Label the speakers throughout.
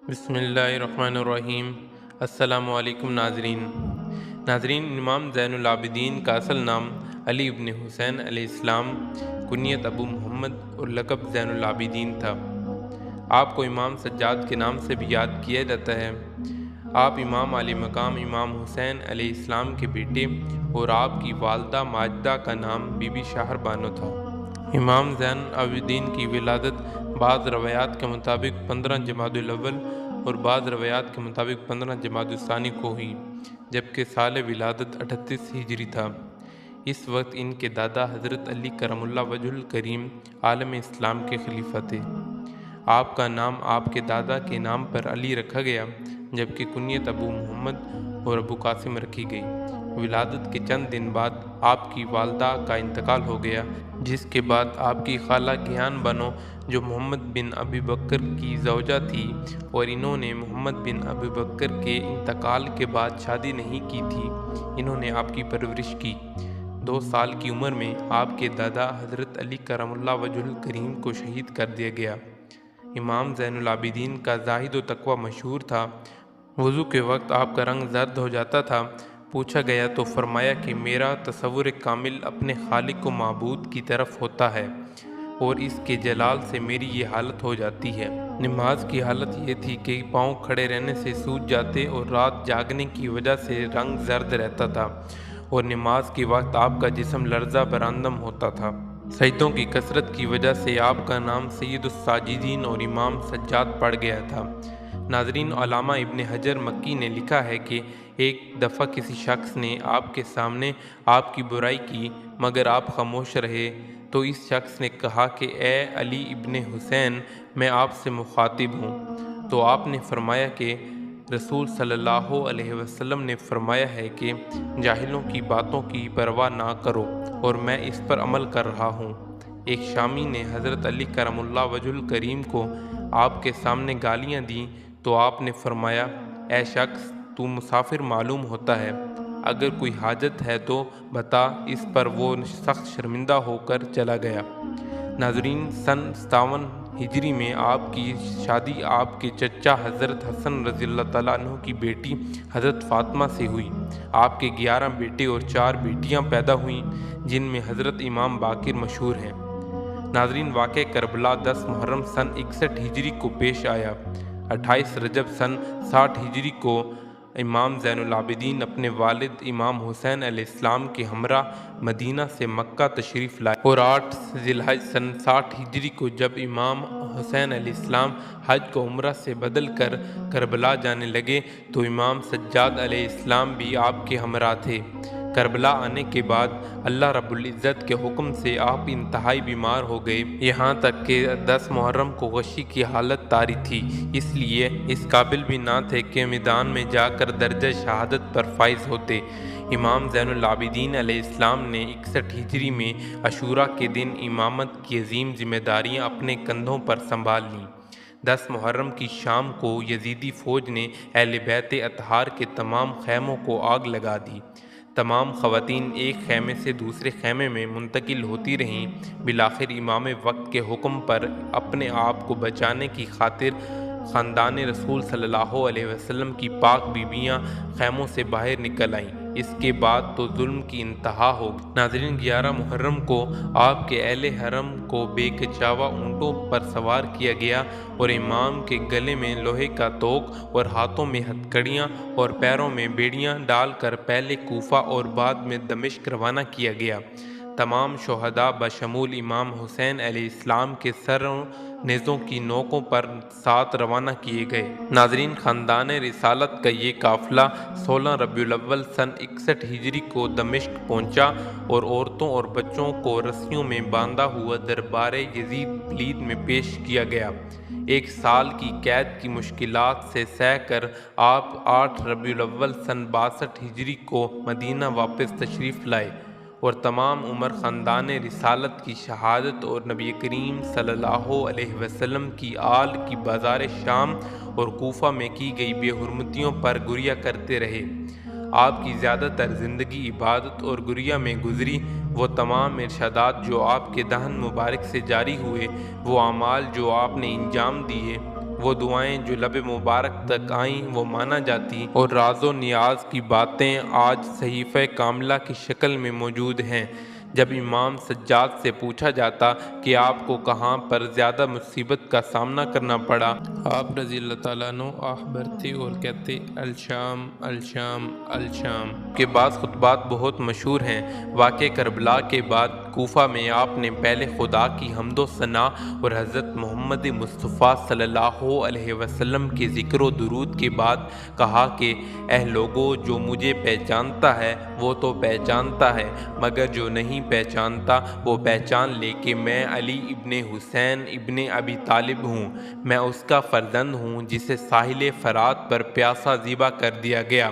Speaker 1: بسم اللہ الرحمن الرحیم۔ السلام علیکم ناظرین، امام زین العابدین کا اصل نام علی ابن حسین علیہ السلام، کنیت ابو محمد اور لقب زین العابدین تھا۔ آپ کو امام سجاد کے نام سے بھی یاد کیا جاتا ہے۔ آپ امام علی مقام امام حسین علیہ السلام کے بیٹے اور آپ کی والدہ ماجدہ کا نام بی بی شاہر بانو تھا۔ امام زین العابدین کی ولادت بعض روایات کے مطابق 15 جمادی الاول اور بعض روایات کے مطابق 15 جمادی الثانی کو ہوئی، جبکہ سال ولادت 38 ہجری تھا۔ اس وقت ان کے دادا حضرت علی کرم اللہ وجہ الکریم عالم اسلام کے خلیفہ تھے۔ آپ کا نام آپ کے دادا کے نام پر علی رکھا گیا، جبکہ کنیت ابو محمد اور ابو قاسم رکھی گئی۔ ولادت کے چند دن بعد آپ کی والدہ کا انتقال ہو گیا، جس کے بعد آپ کی خالہ گیان بانو، جو محمد بن ابی بکر کی زوجہ تھی اور انہوں نے محمد بن ابی بکر کے انتقال کے بعد شادی نہیں کی تھی، انہوں نے آپ کی پرورش کی۔ 2 سال کی عمر میں آپ کے دادا حضرت علی کرم اللہ وجہ الکریم کو شہید کر دیا گیا۔ امام زین العابدین کا زاہد و تقوی مشہور تھا۔ وضو کے وقت آپ کا رنگ زرد ہو جاتا تھا۔ پوچھا گیا تو فرمایا کہ میرا تصور کامل اپنے خالق و معبود کی طرف ہوتا ہے اور اس کے جلال سے میری یہ حالت ہو جاتی ہے۔ نماز کی حالت یہ تھی کہ پاؤں کھڑے رہنے سے سوج جاتے اور رات جاگنے کی وجہ سے رنگ زرد رہتا تھا، اور نماز کے وقت آپ کا جسم لرزہ براندم ہوتا تھا۔ سجدوں کی کثرت کی وجہ سے آپ کا نام سید الساجدین اور امام سجاد پڑ گیا تھا۔ ناظرین، علامہ ابن حجر مکی نے لکھا ہے کہ ایک دفعہ کسی شخص نے آپ کے سامنے آپ کی برائی کی، مگر آپ خاموش رہے، تو اس شخص نے کہا کہ اے علی ابن حسین، میں آپ سے مخاطب ہوں۔ تو آپ نے فرمایا کہ رسول صلی اللہ علیہ وسلم نے فرمایا ہے کہ جاہلوں کی باتوں کی پرواہ نہ کرو، اور میں اس پر عمل کر رہا ہوں۔ ایک شامی نے حضرت علی کرم اللہ وجہ الکریم کو آپ کے سامنے گالیاں دیں تو آپ نے فرمایا، اے شخص، تو مسافر معلوم ہوتا ہے، اگر کوئی حاجت ہے تو بتا۔ اس پر وہ سخت شرمندہ ہو کر چلا گیا۔ ناظرین، سن 57 ہجری میں آپ کی شادی آپ کے چچا حضرت حسن رضی اللہ تعالیٰ عنہ کی بیٹی حضرت فاطمہ سے ہوئی۔ آپ کے 11 بیٹے اور 4 بیٹیاں پیدا ہوئیں، جن میں حضرت امام باقر مشہور ہیں۔ ناظرین، واقعہ کربلا 10 محرم سن 61 ہجری کو پیش آیا۔ 28 رجب سن 60 ہجری کو امام زین العابدین اپنے والد امام حسین علیہ السلام کے ہمراہ مدینہ سے مکہ تشریف لائے، اور 8 ذی الحج سن 60 ہجری کو جب امام حسین علیہ السلام حج کو عمرہ سے بدل کر کربلا جانے لگے تو امام سجاد علیہ السلام بھی آپ کے ہمراہ تھے۔ کربلا آنے کے بعد اللہ رب العزت کے حکم سے آپ انتہائی بیمار ہو گئے، یہاں تک کہ 10 محرم کو غشی کی حالت طاری تھی، اس لیے اس قابل بھی نہ تھے کہ میدان میں جا کر درجہ شہادت پر فائز ہوتے۔ امام زین العابدین علیہ السلام نے 61 ہجری میں عاشوراء کے دن امامت کی عظیم ذمہ داریاں اپنے کندھوں پر سنبھال لیں۔ 10 محرم کی شام کو یزیدی فوج نے اہل بیت اطہار کے تمام خیموں کو آگ لگا دی۔ تمام خواتین ایک خیمے سے دوسرے خیمے میں منتقل ہوتی رہیں۔ بالآخر امام وقت کے حکم پر اپنے آپ کو بچانے کی خاطر خاندان رسول صلی اللہ علیہ وسلم کی پاک بیویاں خیموں سے باہر نکل آئیں۔ اس کے بعد تو ظلم کی انتہا ہو گئی۔ ناظرین، 11 محرم کو آپ کے اہل حرم کو بے کچاوا اونٹوں پر سوار کیا گیا اور امام کے گلے میں لوہے کا توق اور ہاتھوں میں ہتھکڑیاں اور پیروں میں بیڑیاں ڈال کر پہلے کوفہ اور بعد میں دمشق روانہ کیا گیا۔ تمام شہداء بشمول امام حسین علیہ السلام کے سروں نیزوں کی نوکوں پر ساتھ روانہ کیے گئے۔ ناظرین، خاندان رسالت کا یہ قافلہ 16 ربیع الاول سن 61 ہجری کو دمشق پہنچا اور عورتوں اور بچوں کو رسیوں میں باندھا ہوا دربار یزید پلید میں پیش کیا گیا۔ 1 سال کی قید کی مشکلات سے سہ کر آپ 8 ربیع الاول سن 62 ہجری کو مدینہ واپس تشریف لائے، اور تمام عمر خاندان رسالت کی شہادت اور نبی کریم صلی اللہ علیہ وسلم کی آل کی بازار شام اور کوفہ میں کی گئی بے حرمتیوں پر گریہ کرتے رہے۔ آپ کی زیادہ تر زندگی عبادت اور گریہ میں گزری۔ وہ تمام ارشادات جو آپ کے دہن مبارک سے جاری ہوئے، وہ اعمال جو آپ نے انجام دیے، وہ دعائیں جو لب مبارک تک آئیں وہ مانا جاتی، اور راز و نیاز کی باتیں آج صحیفہ کاملہ کی شکل میں موجود ہیں۔ جب امام سجاد سے پوچھا جاتا کہ آپ کو کہاں پر زیادہ مصیبت کا سامنا کرنا پڑا، آپ رضی اللہ تعالیٰ عنہ آہ بھرتے اور کہتے الشام الشام الشام۔ کے بعض خطبات بہت مشہور ہیں۔ واقعہ کربلا کے بعد کوفہ میں آپ نے پہلے خدا کی حمد و ثنا اور حضرت محمد مصطفیٰ صلی اللہ علیہ وسلم کے ذکر و درود کے بعد کہا کہ اے لوگو، جو مجھے پہچانتا ہے وہ تو پہچانتا ہے، مگر جو نہیں پہچانتا وہ پہچان لے کہ میں علی ابن حسین ابن ابی طالب ہوں۔ میں اس کا فرزند ہوں جسے ساحل فرات پر پیاسا ذبح کر دیا گیا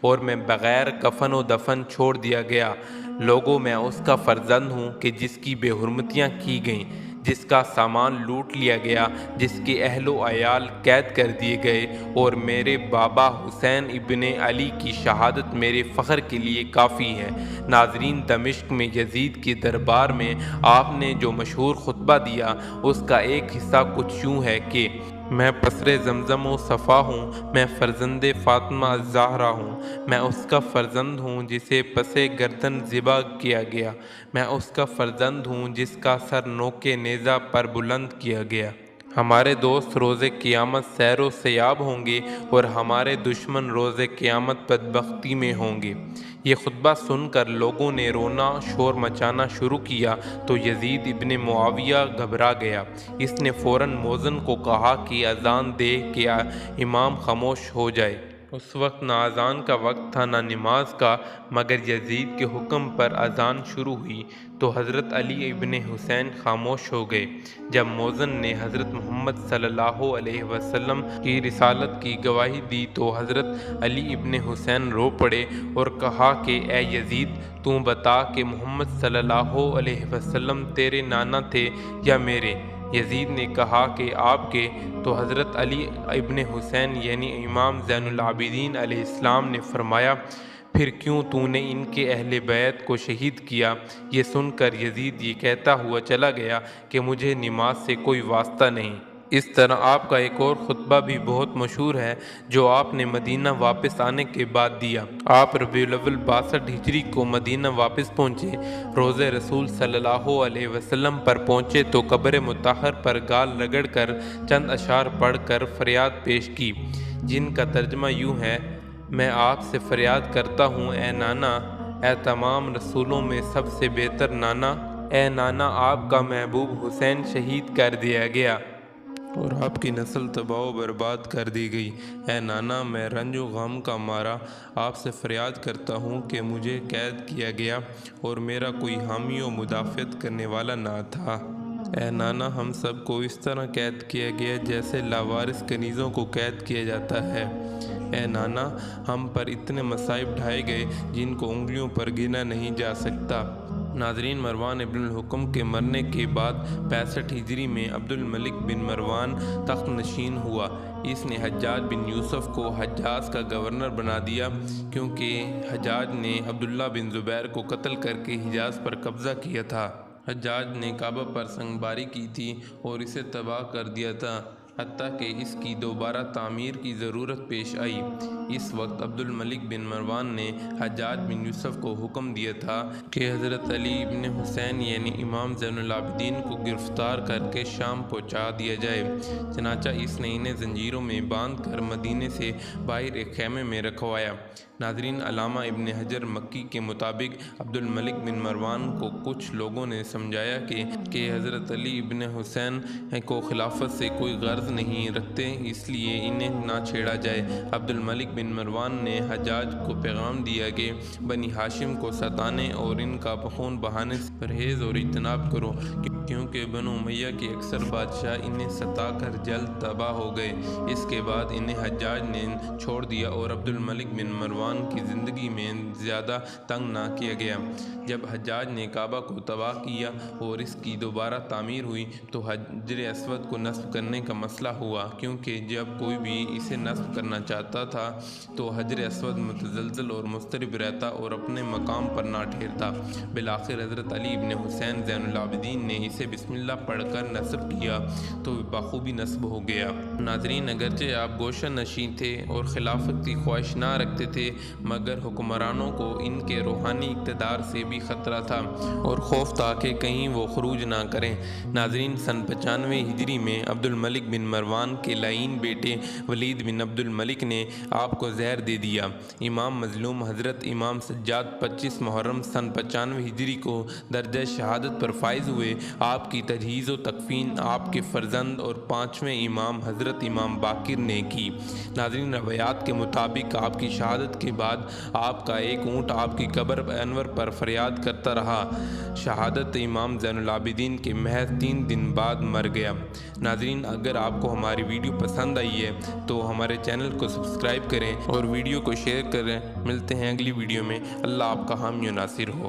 Speaker 1: اور میں بغیر کفن و دفن چھوڑ دیا گیا۔ لوگوں، میں اس کا فرزند ہوں کہ جس کی بے حرمتیاں کی گئیں، جس کا سامان لوٹ لیا گیا، جس کے اہل و عیال قید کر دیے گئے، اور میرے بابا حسین ابن علی کی شہادت میرے فخر کے لیے کافی ہے۔ ناظرین، دمشق میں یزید کے دربار میں آپ نے جو مشہور خطبہ دیا، اس کا ایک حصہ کچھ یوں ہے کہ میں پسر زمزم و صفا ہوں، میں فرزند فاطمہ الزہرا ہوں، میں اس کا فرزند ہوں جسے پس گردن ذبح کیا گیا، میں اس کا فرزند ہوں جس کا سر نوک نیزہ پر بلند کیا گیا۔ ہمارے دوست روز قیامت سیر و سیاب ہوں گے اور ہمارے دشمن روز قیامت بدبختی میں ہوں گے۔ یہ خطبہ سن کر لوگوں نے رونا شور مچانا شروع کیا تو یزید ابن معاویہ گھبرا گیا۔ اس نے فوراً مؤذن کو کہا کہ اذان دے کہ امام خاموش ہو جائے۔ اس وقت نہ اذان کا وقت تھا نہ نماز کا، مگر یزید کے حکم پر اذان شروع ہوئی تو حضرت علی ابن حسین خاموش ہو گئے۔ جب مؤذن نے حضرت محمد صلی اللہ علیہ وسلم کی رسالت کی گواہی دی تو حضرت علی ابن حسین رو پڑے اور کہا کہ اے یزید، تو بتا کہ محمد صلی اللہ علیہ وسلم تیرے نانا تھے یا میرے؟ یزید نے کہا کہ آپ کے۔ تو حضرت علی ابن حسین یعنی امام زین العابدین علیہ السلام نے فرمایا، پھر کیوں تو نے ان کے اہل بیت کو شہید کیا؟ یہ سن کر یزید یہ کہتا ہوا چلا گیا کہ مجھے نماز سے کوئی واسطہ نہیں۔ اس طرح آپ کا ایک اور خطبہ بھی بہت مشہور ہے جو آپ نے مدینہ واپس آنے کے بعد دیا۔ آپ ربیع الاول 62 ہجری کو مدینہ واپس پہنچے۔ روضہ رسول صلی اللہ علیہ وسلم پر پہنچے تو قبر مطہر پر گال رگڑ کر چند اشعار پڑھ کر فریاد پیش کی، جن کا ترجمہ یوں ہے: میں آپ سے فریاد کرتا ہوں اے نانا، اے تمام رسولوں میں سب سے بہتر نانا، اے نانا، آپ کا محبوب حسین شہید کر دیا گیا اور آپ کی نسل تباہ و برباد کر دی گئی۔ اے نانا، میں رنج و غم کا مارا آپ سے فریاد کرتا ہوں کہ مجھے قید کیا گیا اور میرا کوئی حامی و مدافعت کرنے والا نہ تھا۔ اے نانا، ہم سب کو اس طرح قید کیا گیا جیسے لاوارث کنیزوں کو قید کیا جاتا ہے۔ اے نانا، ہم پر اتنے مصائب ڈھائے گئے جن کو انگلیوں پر گنا نہیں جا سکتا۔ ناظرین، مروان ابن الحکم کے مرنے کے بعد 65 ہجری میں عبد الملک بن مروان تخت نشین ہوا۔ اس نے حجاج بن یوسف کو حجاز کا گورنر بنا دیا کیونکہ حجاج نے عبداللہ بن زبیر کو قتل کر کے حجاز پر قبضہ کیا تھا۔ حجاج نے کعبہ پر سنگباری کی تھی اور اسے تباہ کر دیا تھا، حتیٰ کہ اس کی دوبارہ تعمیر کی ضرورت پیش آئی۔ اس وقت عبد الملک بن مروان نے حجاج بن یوسف کو حکم دیا تھا کہ حضرت علی ابن حسین یعنی امام زین العابدین کو گرفتار کر کے شام پہنچا دیا جائے۔ چنانچہ اس نے انہیں زنجیروں میں باندھ کر مدینے سے باہر ایک خیمے میں رکھوایا۔ ناظرین، علامہ ابن حجر مکی کے مطابق عبد الملک بن مروان کو کچھ لوگوں نے سمجھایا کہ حضرت علی ابن حسین کو خلافت سے کوئی غرض نہیں رکھتے، اس لیے انہیں نہ چھیڑا جائے۔ عبد الملک بن مروان نے حجاج کو پیغام دیا کہ بنی ہاشم کو ستانے اور ان کا خون بہانے سے پرہیز اور اجتناب کرو، کیونکہ بنو امیہ کے اکثر بادشاہ انہیں ستا کر جلد تباہ ہو گئے۔ اس کے بعد انہیں حجاج نے چھوڑ دیا اور عبد الملک بن مروان کی زندگی میں زیادہ تنگ نہ کیا گیا۔ جب حجاج نے کعبہ کو تباہ کیا اور اس کی دوبارہ تعمیر ہوئی تو حجر اسود کو نصب کرنے کا مسئلہ مسئلہ ہوا، کیونکہ جب کوئی بھی اسے نصب کرنا چاہتا تھا تو حجر اسود متزلزل اور مضطرب رہتا اور اپنے مقام پر نہ ٹھہرتا۔ بالآخر حضرت علی ابن حسین زین العابدین نے اسے بسم اللہ پڑھ کر نصب کیا تو بخوبی نصب ہو گیا۔ ناظرین، اگرچہ آپ گوشہ نشین تھے اور خلافت کی خواہش نہ رکھتے تھے، مگر حکمرانوں کو ان کے روحانی اقتدار سے بھی خطرہ تھا اور خوف تھا کہ کہیں وہ خروج نہ کریں۔ ناظرین، سن 95 ہجری میں عبد الملک بن مروان کے لعین بیٹے ولید بن عبد الملک نے آپ کو زہر دے دیا۔ امام مظلوم حضرت امام سجاد 25 محرم سن 95 ہجری کو درجہ شہادت پر فائز ہوئے۔ آپ کی تجہیز و تکفین آپ کے فرزند اور 5ویں امام حضرت امام باقر نے کی۔ ناظرین، روایات کے مطابق آپ کی شہادت کے بعد آپ کا ایک اونٹ آپ کی قبر انور پر فریاد کرتا رہا۔ شہادت امام زین العابدین کے محض 3 دن بعد مر گیا۔ ناظرین، اگر آپ کو ہماری ویڈیو پسند آئی ہے تو ہمارے چینل کو سبسکرائب کریں اور ویڈیو کو شیئر کریں۔ ملتے ہیں اگلی ویڈیو میں۔ اللہ آپ کا حامی و ناصر ہو۔